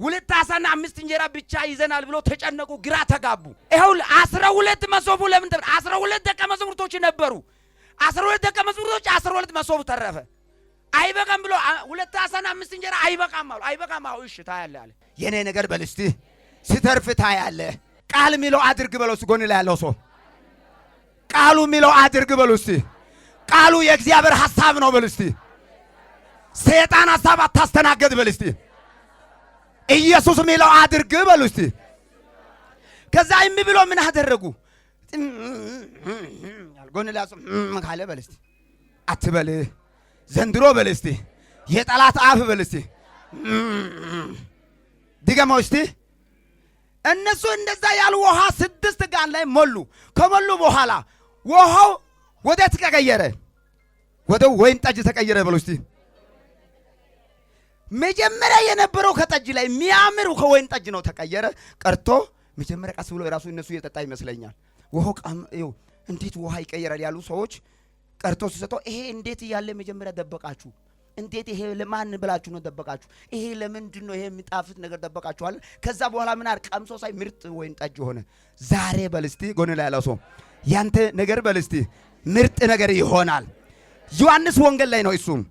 ሁለት አሳና አምስት እንጀራ ብቻ ይዘናል ብሎ ተጨነቁ፣ ግራ ተጋቡ። ይሄው 12 መሶቡ ለምን 12 ደቀ መዛሙርቶች ነበሩ። 12 ደቀ መዛሙርቶች 12 መሶቡ ተረፈ። አይበቃም ብሎ ሁለት አሳና አምስት እንጀራ አይበቃም አሉ። አይበቃም አው እሺ ታያለህ አለ። የኔ ነገር በል እስቲ ሲተርፍ ታያለህ። ቃል ሚለው አድርግ በለው እስቲ ጎን ላይ ያለው ሰው ቃሉ ሚለው አድርግ በለው እስቲ። ቃሉ የእግዚአብሔር ሐሳብ ነው በል እስቲ። ሰይጣን ሐሳብ አታስተናገድ በል እስቲ። ኢየሱስ ሚለው አድርግ በል እስቲ። ከዛ ብሎ ምን አደረጉ? ጎን ላይ ያለው ካለ በል እስቲ አትበል ዘንድሮ በል እስቲ የጠላት አፍ በል እስቲ ድገመው እስቲ። እነሱ እንደዛ ያሉ ውሃ 6 ጋን ላይ ሞሉ። ከሞሉ በኋላ ውሃው ወዴት ተቀየረ? ወደ ወይን ጠጅ ተቀየረ በል እስቲ። መጀመሪያ የነበረው ከጠጅ ላይ የሚያምር ከወይን ጠጅ ነው ተቀየረ። ቀርቶ መጀመሪያ ቀስ ብሎ ራሱ እነሱ እየጠጣ ይመስለኛል። ውሃው እንዴት ውሃ ይቀየራል ያሉ ሰዎች ቀርቶ ሲሰጠው ይሄ እንዴት ያለ መጀመሪያ ደበቃችሁ? እንዴት ይሄ ለማን ብላችሁ ነው ደበቃችሁ? ይሄ ለምንድን ነው ይሄ የሚጣፍጥ ነገር ደበቃችሁ አለ። ከዛ በኋላ ምን አር ቀምሶ ሳይ ምርጥ ወይን ጠጅ ሆነ። ዛሬ በልስቲ ጎን ላይ ያለው ሰው ያንተ ነገር በልስቲ ምርጥ ነገር ይሆናል። ዮሐንስ ወንጌል ላይ ነው እሱም።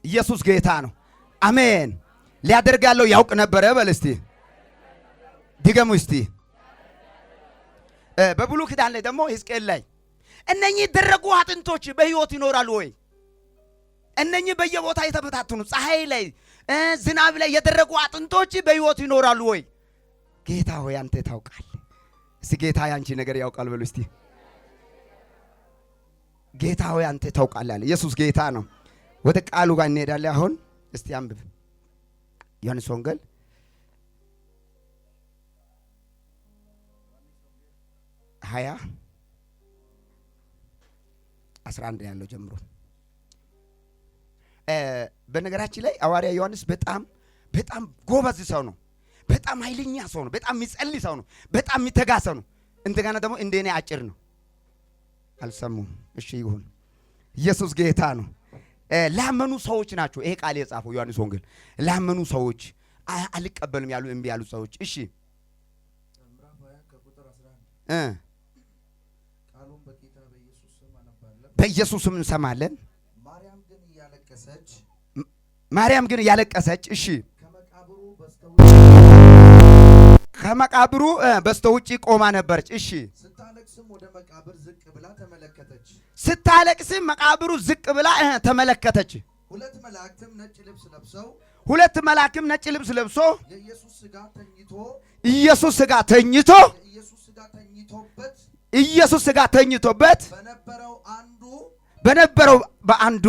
ኢየሱስ ጌታ ነው። አሜን። ሊያደርጋለው ያውቅ ነበር በልስቲ ድገሙ እስቲ። በብሉይ ኪዳን ላይ ደግሞ ሕዝቅኤል ላይ እነኚህ ደረቁ አጥንቶች በሕይወት ይኖራሉ ወይ? እነኚህ በየቦታ የተበታተኑ ፀሐይ ላይ ዝናብ ላይ የደረቁ አጥንቶች በሕይወት ይኖራሉ ወይ? ጌታ ሆይ አንተ ታውቃለህ። እስቲ ጌታ ያንቺ ነገር ያውቃል በሉ እስቲ። ጌታ ሆይ አንተ ታውቃለህ አለ። ኢየሱስ ጌታ ነው። ወደ ቃሉ ጋር እንሄዳለን አሁን። እስቲ አንብብ ዮሐንስ ወንጌል 20:11 ያለው ጀምሮ። በነገራችን ላይ ሐዋርያ ዮሐንስ በጣም ጎበዝ ሰው ነው። በጣም ኃይለኛ ሰው ነው። በጣም የሚጸልይ ሰው ነው። በጣም የሚተጋ ሰው ነው። እንደገና ደግሞ እንደኔ አጭር ነው። አልሰሙም? እሺ ይሁን። ኢየሱስ ጌታ ነው። ላመኑ ሰዎች ናቸው ይሄ ቃል የጻፈው ዮሐንስ ወንጌል። ላመኑ ሰዎች አልቀበልም ያሉ እምቢ ያሉ ሰዎች። እሺ ምዕራፍ 20 ከቁጥር 11 ቃሉን በጌታ በኢየሱስ ስም አነባለሁ። በኢየሱስ ስም እንሰማለን። ማርያም ግን እያለቀሰች እሺ ከመቃብሩ በስተውጪ ቆማ ነበረች። እሺ ስታለቅስም ወደ መቃብር ዝቅ ብላ ተመለከተች። ስታለቅስም መቃብሩ ዝቅ ብላ ተመለከተች። ሁለት መላእክትም ነጭ ልብስ ለብሶ የኢየሱስ ሥጋ ተኝቶበት በነበረው በአንዱ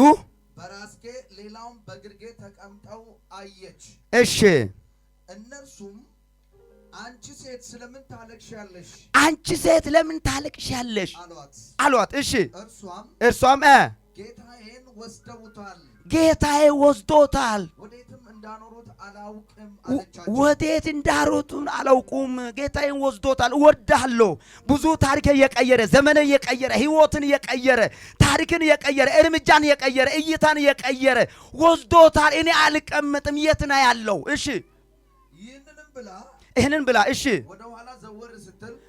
በራስጌ ሌላውም በግርጌ ተቀምጠው አየች። እሺ እነርሱም አንቺ ሴት ስለምን ታለቅሻለሽ? አንቺ ሴት ለምን ታለቅሻለሽ አሏት። እሺ እርሷም ጌታዬ ወስዶታል፣ ወዴት እንዳሮጡን አላውቁም። ጌታዬን ወስዶታል። እወድሃለሁ። ብዙ ታሪክ የቀየረ ዘመን የቀየረ ሕይወትን የቀየረ ታሪክን የቀየረ እርምጃን የቀየረ እይታን የቀየረ ወስዶታል። እኔ አልቀመጥም። የት ነው ያለው? እሺ ይህንን ብላ እሺ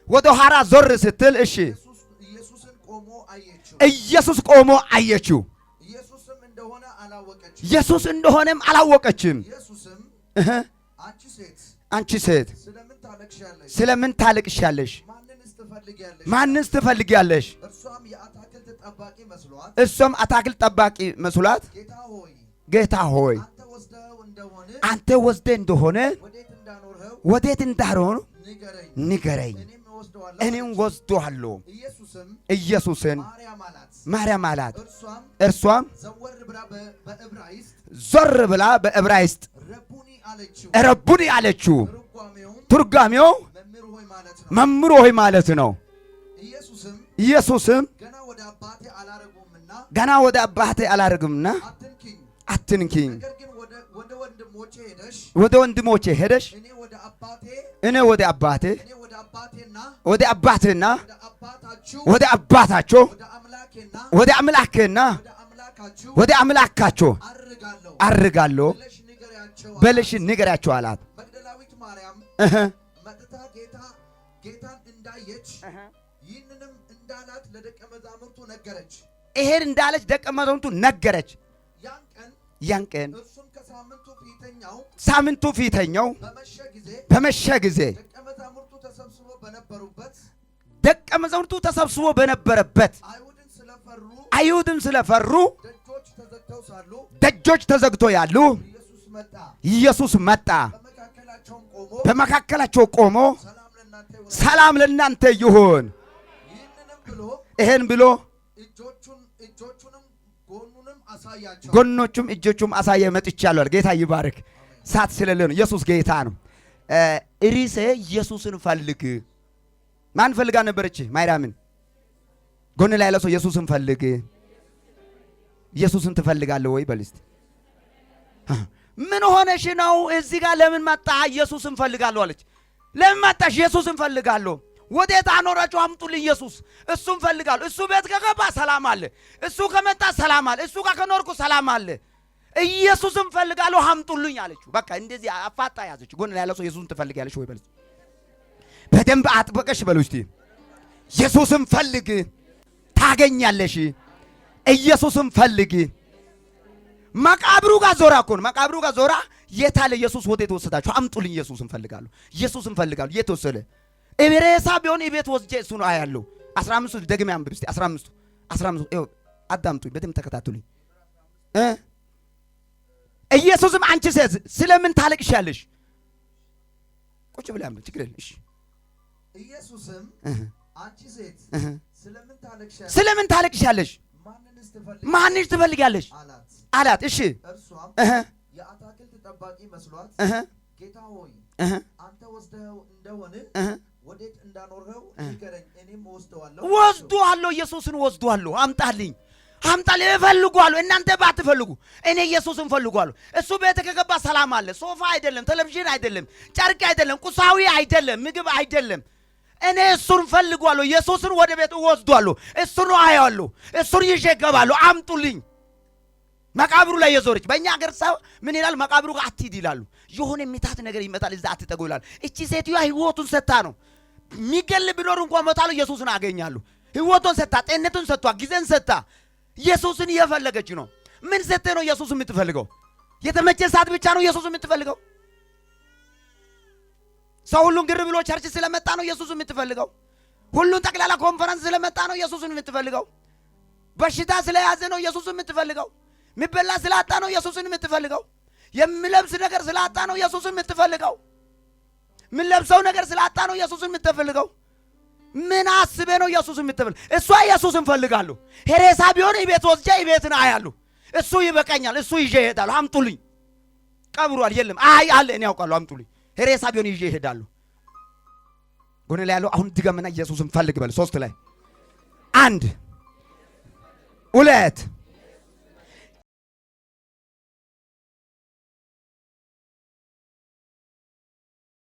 ወደ ኋላ ዞር ስትል እሺ ኢየሱስ ቆሞ አየችው። ኢየሱስ እንደሆነም አላወቀችም። አንቺ ሴት ስለምን ታለቅሻለሽ? ማንንስ ትፈልጊያለሽ? እርሷም አታክልት ጠባቂ መስሏት ጌታ ሆይ አንተ ወስደህ እንደሆነ ወዴት እንዳልሆነ ንገረኝ፣ እኔም ወስደዋለሁ። ኢየሱስን ማርያም አላት። እርሷም ዞር ብላ በዕብራይስጥ ረቡኒ አለችው። ትርጓሜው መምህር ሆይ ማለት ነው። ኢየሱስም ገና ወደ አባቴ አላረግምና አትንኪኝ፣ ወደ ወንድሞቼ ሄደሽ እኔ ወደ አባቴና ወደ አባታቸው ወደ አምላኬና ወደ አምላካቸው አርጋለሁ በልሽ ንገሪያቸው አላት። መጥታ ጌታን እንዳየች ይህንንም እንዳላት ለደቀ መዛሙርቱ ነገረች። ይሄን እንዳለች ደቀ መዛሙርቱ ነገረች። ያን ቀን እርሱም ሳምንቱ ፊተኛው በመሸ ጊዜ ደቀ መዛሙርቱ ተሰብስቦ በነበረበት አይሁድን ስለፈሩ ደጆች ተዘግቶ ያሉ ኢየሱስ መጣ። በመካከላቸው ቆሞ ሰላም ለእናንተ ይሁን። ይሄን ብሎ ጎኖቹም እጆቹም አሳየ። መጥቻለሁ። ጌታ ይባርክ። ሳት ስለሌለ ነው። ኢየሱስ ጌታ ነው። ርዕሴ ኢየሱስን ፈልግ። ማን ፈልጋ ነበረች? ማርያምን። ጎን ላይ ያለው ሰው ኢየሱስን ፈልግ። ኢየሱስን ትፈልጋለህ ወይ በል እስቲ። ምን ሆነሽ ነው እዚህ ጋር ለምን መጣ? ኢየሱስን ፈልጋለሁ አለች። ለምን መጣሽ? ኢየሱስን ፈልጋለሁ። ወዴት አኖራችሁ? አምጡልኝ ኢየሱስ። እሱን ፈልጋለሁ። እሱ ቤት ከገባ ሰላም አለ። እሱ ከመጣ ሰላም አለ። እሱ ጋር ከኖርኩ ሰላም አለ። ኢየሱስን ፈልጋለሁ አምጡልኝ አለችው። በቃ እንደዚህ አፋጣ ያዘች። ጎን ላይ ያለው ሰው ኢየሱስን ትፈልጊያለሽ ወይ በል። በደንብ አጥበቀሽ በሉ እስቲ። ኢየሱስን ፈልግ ታገኛለሽ። ኢየሱስን ፈልግ። መቃብሩ ጋር ዞራ እኮ ነው። መቃብሩ ጋር ዞራ የታለ ኢየሱስ? ወዴት ወሰዳችሁ? አምጡልኝ ኢየሱስን ፈልጋለሁ። ኢየሱስን ፈልጋለሁ። የት ወሰደ? እቤሬሳ ቢሆን እቤት ወስጄ እሱ ነው አያለው። 15 ደግሜ አንብብ እስቲ። 15 ይኸው አዳምጡኝ፣ በደምብ ተከታተሉኝ። ኢየሱስም አንቺ ሴት ስለምን ታለቅሻለሽ? ቁጭ ብለህ አንብብ፣ ችግር የለም። እሺ ኢየሱስም አንቺ ሴት ስለምን ታለቅሻለሽ? ማንንስ ትፈልጊያለሽ አላት። እሺ እርሷም የአታክልት ጠባቂ መስሏት ጌታ ሆይ አንተ ወስደኸው እንደሆነ ወዴት እንዳኖርኸው ንገረኝ፣ እኔም ወስደዋለሁ። ኢየሱስን ወስደዋለሁ። አምጣልኝ እፈልገዋለሁ። እናንተ ባትፈልጉ እኔ ኢየሱስን እፈልገዋለሁ። እሱ ቤት ከገባ ሰላም አለ። ሶፋ አይደለም፣ ቴሌቪዥን አይደለም፣ ጨርቅ አይደለም፣ ቁሳዊ አይደለም፣ ምግብ አይደለም። እኔ እሱን እፈልገዋለሁ። ኢየሱስን ወደ ቤቱ ወስደዋለሁ። እሱን አያለሁ። እሱን ይዤ እገባለሁ። አምጡልኝ። መቃብሩ ላይ የዞረች በእኛ ሀገር ሰው ምን ይላል? መቃብሩ ጋር አትሂድ ይላሉ። የሆነ የሚታት ነገር ይመጣል፣ እዛ አትጠጉ ይላሉ። እቺ ሴትዮዋ ህይወቱን ሰጥታ ነው። የሚገል ቢኖር እንኳን ሞታሉ፣ ኢየሱስን አገኛሉ። ህይወቱን ሰጥታ፣ ጤንነቱን ሰጥታ፣ ጊዜን ሰጥታ ኢየሱስን እየፈለገች ነው። ምን ሰጥተ ነው ኢየሱስ የምትፈልገው? የተመቸ ሰዓት ብቻ ነው ኢየሱስ የምትፈልገው? ሰው ሁሉን ግር ብሎ ቸርች ስለመጣ ነው ኢየሱስ የምትፈልገው? ሁሉን ጠቅላላ ኮንፈረንስ ስለመጣ ነው ኢየሱስን የምትፈልገው? በሽታ ስለያዘ ነው ኢየሱስን የምትፈልገው? የሚበላ ስላጣ ነው ኢየሱስን የምትፈልገው? የሚለብስ ነገር ስላጣ ነው ኢየሱስን የምትፈልገው? ምን ለብሰው ነገር ስላጣ ነው ኢየሱስን የምትፈልገው? ምን አስበ ነው ኢየሱስን የምትፈልገው? እሷ ኢየሱስን ፈልጋለሁ። ሄሬሳ ቢሆን ቤት ወስጄ ቤትን አያለሁ። እሱ ይበቃኛል። እሱ ይዤ እሄዳለሁ። አምጡልኝ። ቀብሯል የለም። አይ አለ፣ እኔ ያውቃለሁ። አምጡልኝ። ሄሬሳ ቢሆን ይዤ እሄዳለሁ። ጎን ላይ ያለው አሁን ድገምና ኢየሱስን ፈልግ በል። 3 ላይ 1 2